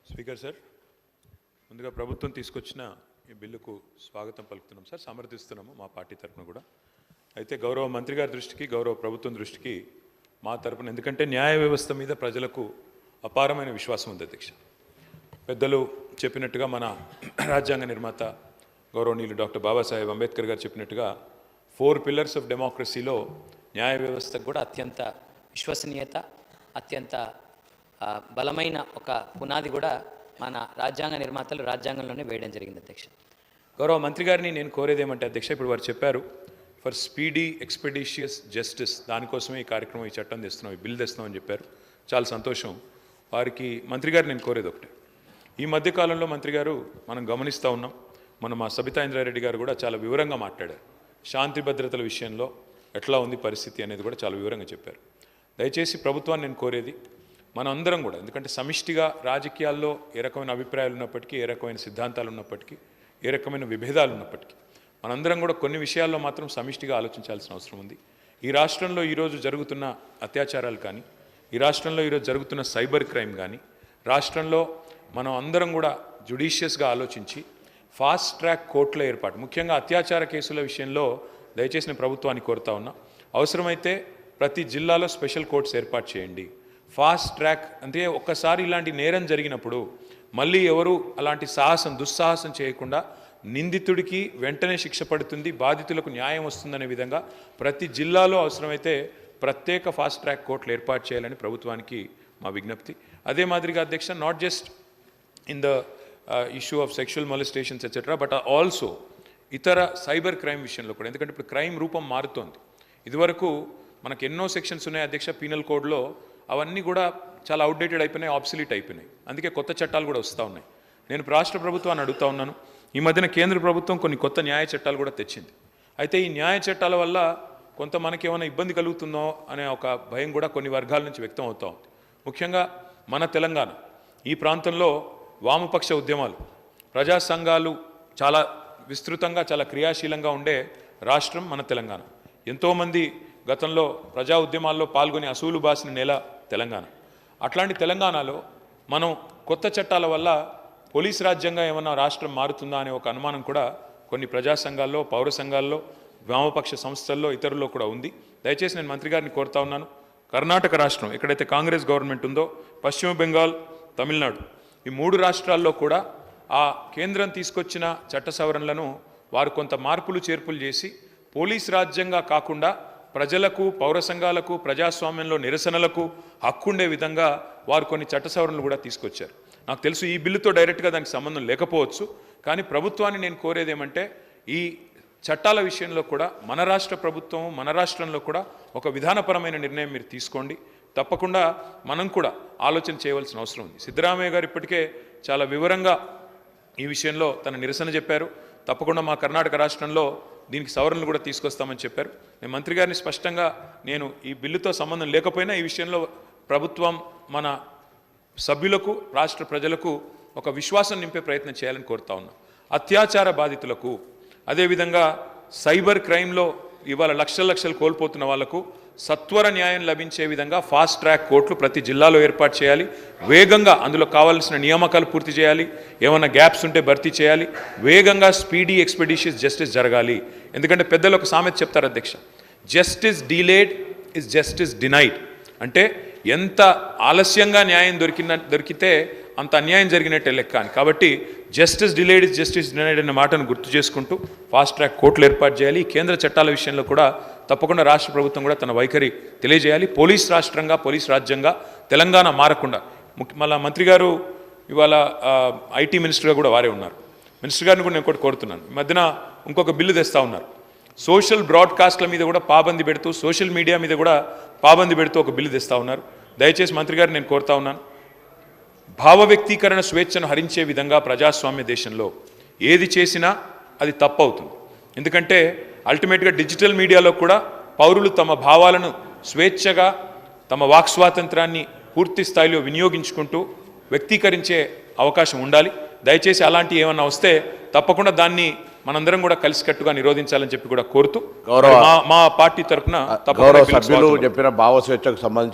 Speaker sir, ముందుగా ప్రభుత్వం తీసుకొచ్చిన ఈ బిల్లుకు స్వాగతం పలుకుతున్నాం సార్, సమర్థిస్తున్నాము మా పార్టీ తరఫున కూడా. అయితే గౌరవ మంత్రి గారి దృష్టికి, గౌరవ ప్రభుత్వం దృష్టికి మా తరఫున, ఎందుకంటే న్యాయ వ్యవస్థ మీద ప్రజలకు అపారమైన విశ్వాసం ఉంది అధ్యక్ష. పెద్దలు చెప్పినట్టుగా మన రాజ్యాంగ నిర్మాత గౌరవనీయులు డాక్టర్ బాబాసాహెబ్ అంబేద్కర్ గారు చెప్పినట్టుగా 4 పిల్లర్స్ ఆఫ్ డెమోక్రసీలో న్యాయ వ్యవస్థకు కూడా అత్యంత విశ్వసనీయత, అత్యంత బలమైన ఒక పునాది కూడా మన రాజ్యాంగ నిర్మాతలు రాజ్యాంగంలోనే వేయడం జరిగింది అధ్యక్ష. గౌరవ మంత్రి గారిని నేను కోరేది ఏమంటే అధ్యక్ష, ఇప్పుడు వారు చెప్పారు ఫర్ స్పీడీ ఎక్స్పెడిషియస్ జస్టిస్, దానికోసమే ఈ కార్యక్రమం, ఈ చట్టం తెస్తున్నాం, ఈ బిల్ తెస్తున్నామని చెప్పారు. చాలా సంతోషం. వారికి మంత్రి గారు నేను కోరేది ఒకటే, ఈ మధ్యకాలంలో మంత్రి గారు మనం గమనిస్తూ ఉన్నాం, మా సబితా ఇంద్రారెడ్డి గారు కూడా చాలా వివరంగా మాట్లాడారు. శాంతి భద్రతల విషయంలో ఎట్లా ఉంది పరిస్థితి అనేది కూడా చాలా వివరంగా చెప్పారు. దయచేసి ప్రభుత్వాన్ని నేను కోరేది, మనం అందరం కూడా, ఎందుకంటే సమిష్టిగా రాజకీయాల్లో ఏ రకమైన అభిప్రాయాలు ఉన్నప్పటికీ, ఏ రకమైన సిద్ధాంతాలు ఉన్నప్పటికీ, ఏ రకమైన విభేదాలు ఉన్నప్పటికీ, మనందరం కూడా కొన్ని విషయాల్లో మాత్రం సమిష్టిగా ఆలోచించాల్సిన అవసరం ఉంది. ఈ రాష్ట్రంలో ఈరోజు జరుగుతున్న అత్యాచారాలు కానీ, ఈ రాష్ట్రంలో ఈరోజు జరుగుతున్న సైబర్ క్రైమ్ కానీ, రాష్ట్రంలో మనం అందరం కూడా జ్యుడిషియస్గా ఆలోచించి ఫాస్ట్ ట్రాక్ కోర్టుల ఏర్పాటు, ముఖ్యంగా అత్యాచార కేసుల విషయంలో దయచేసి నేను ప్రభుత్వాన్ని కోరుతా ఉన్నా, అవసరమైతే ప్రతి జిల్లాలో స్పెషల్ కోర్ట్స్ ఏర్పాటు చేయండి. ఫాస్ట్ ట్రాక్ అంటే ఒక్కసారి ఇలాంటి నేరం జరిగినప్పుడు మళ్ళీ ఎవరు అలాంటి దుస్సాహసం చేయకుండా నిందితుడికి వెంటనే శిక్ష పడుతుంది, బాధితులకు న్యాయం వస్తుందనే విధంగా ప్రతి జిల్లాలో అవసరమైతే ప్రత్యేక ఫాస్ట్ ట్రాక్ కోర్టులు ఏర్పాటు చేయాలని ప్రభుత్వానికి మా విజ్ఞప్తి. అదే మాదిరిగా అధ్యక్ష, not just in the issue of sexual molestations etcetera, but also ఇతర సైబర్ క్రైమ్ విషయంలో కూడా, ఎందుకంటే ఇప్పుడు క్రైమ్ రూపం మారుతోంది. ఇదివరకు మనకు ఎన్నో సెక్షన్స్ ఉన్నాయి అధ్యక్ష పీనల్ కోడ్లో, అవన్నీ కూడా చాలా అవుట్డేటెడ్ అయిపోయినాయి, ఆబ్సలీట్ అయిపోయినాయి. అందుకే కొత్త చట్టాలు కూడా వస్తూ ఉన్నాయి. నేను రాష్ట్ర ప్రభుత్వాన్ని అడుగుతూ ఉన్నాను, ఈ మధ్యన కేంద్ర ప్రభుత్వం కొన్ని కొత్త న్యాయ చట్టాలు కూడా తెచ్చింది. అయితే ఈ న్యాయ చట్టాల వల్ల కొంత మనకి ఏమైనా ఇబ్బంది కలుగుతుందో అనే ఒక భయం కూడా కొన్ని వర్గాల నుంచి వ్యక్తం అవుతూ ఉంది. ముఖ్యంగా మన తెలంగాణ ఈ ప్రాంతంలో వామపక్ష ఉద్యమాలు, ప్రజా సంఘాలు చాలా విస్తృతంగా, చాలా క్రియాశీలంగా ఉండే రాష్ట్రం మన తెలంగాణ. ఎంతోమంది గతంలో ప్రజా ఉద్యమాల్లో పాల్గొని అసూలు బాసిన నేల తెలంగాణ. అట్లాంటి తెలంగాణలో మనం కొత్త చట్టాల వల్ల పోలీస్ రాజ్యంగా ఏమన్నా రాష్ట్రం మారుతుందా అనే ఒక అనుమానం కూడా కొన్ని ప్రజా సంఘాల్లో, పౌర సంఘాల్లో, వామపక్ష సంస్థల్లో, ఇతరుల్లో కూడా ఉంది. దయచేసి నేను మంత్రి గారిని కోరుతా ఉన్నాను, కర్ణాటక రాష్ట్రం ఎక్కడైతే కాంగ్రెస్ గవర్నమెంట్ ఉందో, పశ్చిమ బెంగాల్, తమిళనాడు, ఈ 3 రాష్ట్రాల్లో కూడా ఆ కేంద్రం తీసుకొచ్చిన చట్ట సవరణలను వారు కొంత మార్పులు చేర్పులు చేసి పోలీస్ రాజ్యంగా కాకుండా ప్రజలకు, పౌర సంఘాలకు, ప్రజాస్వామ్యంలో నిరసనలకు హక్కుండే విధంగా వారు కొన్ని చట్ట సవరణలు కూడా తీసుకొచ్చారు. నాకు తెలుసు ఈ బిల్లుతో డైరెక్ట్గా దానికి సంబంధం లేకపోవచ్చు, కానీ ప్రభుత్వాన్ని నేను కోరేది ఏమంటే, ఈ చట్టాల విషయంలో కూడా మన రాష్ట్ర ప్రభుత్వం, మన రాష్ట్రంలో కూడా ఒక విధానపరమైన నిర్ణయం మీరు తీసుకోండి. తప్పకుండా మనం కూడా ఆలోచన చేయవలసిన అవసరం ఉంది. సిద్ధరామయ్య గారు ఇప్పటికే చాలా వివరంగా ఈ విషయంలో తన నిరసన చెప్పారు. తప్పకుండా మా కర్ణాటక రాష్ట్రంలో దీనికి సవరణలు కూడా తీసుకొస్తామని చెప్పారు. నేను మంత్రి గారిని స్పష్టంగా, నేను ఈ బిల్లుతో సంబంధం లేకపోయినా ఈ విషయంలో ప్రభుత్వం మన సభ్యులకు, రాష్ట్ర ప్రజలకు ఒక విశ్వాసం నింపే ప్రయత్నం చేయాలని కోరుతా ఉన్నాం. అత్యాచార బాధితులకు, అదేవిధంగా సైబర్ క్రైమ్లో ఇవాళ లక్షలు కోల్పోతున్న వాళ్లకు సత్వర న్యాయం లభించే విధంగా ఫాస్ట్ ట్రాక్ కోర్టులు ప్రతి జిల్లాలో ఏర్పాటు చేయాలి. వేగంగా అందులో కావాల్సిన నియామకాలు పూర్తి చేయాలి, ఏమైనా గ్యాప్స్ ఉంటే భర్తీ చేయాలి. వేగంగా స్పీడీ ఎక్స్పెడిషియస్ జస్టిస్ జరగాలి. ఎందుకంటే పెద్దలు ఒక సామెత చెప్తారు అధ్యక్ష, justice delayed is justice denied. అంటే ఎంత ఆలస్యంగా న్యాయం దొరికితే అంత అన్యాయం జరిగినట్టే లెక్క అని. కాబట్టి justice delayed is justice denied అనే మాటను గుర్తు చేసుకుంటూ ఫాస్ట్ ట్రాక్ కోర్టులు ఏర్పాటు చేయాలి. కేంద్ర చట్టాల విషయంలో కూడా తప్పకుండా రాష్ట్ర ప్రభుత్వం కూడా తన వైఖరి తెలియజేయాలి. పోలీస్ రాష్ట్రంగా, పోలీస్ రాజ్యంగా తెలంగాణ మారకుండా, మళ్ళీ మంత్రి గారు ఇవాళ ఐటీ మినిస్టర్గా కూడా వారే ఉన్నారు. మినిస్టర్ గారిని కూడా నేను ఒకటి కోరుతున్నాను, ఈ మధ్యన ఇంకొక బిల్లు తెస్తూ ఉన్నారు. సోషల్ బ్రాడ్కాస్ట్ల మీద కూడా పాబంది పెడుతూ, సోషల్ మీడియా మీద కూడా పాబంది పెడుతూ ఒక బిల్లు తెస్తూ ఉన్నారు. దయచేసి మంత్రి గారిని నేను కోరుతా ఉన్నాను, భావ వ్యక్తీకరణ స్వేచ్ఛను హరించే విధంగా ప్రజాస్వామ్య దేశంలో ఏది చేసినా అది తప్పు అవుతుంది. ఎందుకంటే అల్టిమేట్గా డిజిటల్ మీడియాలో కూడా పౌరులు తమ భావాలను స్వేచ్ఛగా, తమ వాక్ స్వాతంత్రాన్ని పూర్తి స్థాయిలో వినియోగించుకుంటూ వ్యక్తీకరించే అవకాశం ఉండాలి. దయచేసి అలాంటి ఏమన్నా వస్తే తప్పకుండా దాన్ని మనందరం కూడా కలిసికట్టుగా నిరోధించాలని చెప్పి కూడా కోరుతూ, మా పార్టీ తరఫున గౌరవ సభ్యులు చెప్పిన భావ స్వేచ్ఛకు సంబంధించి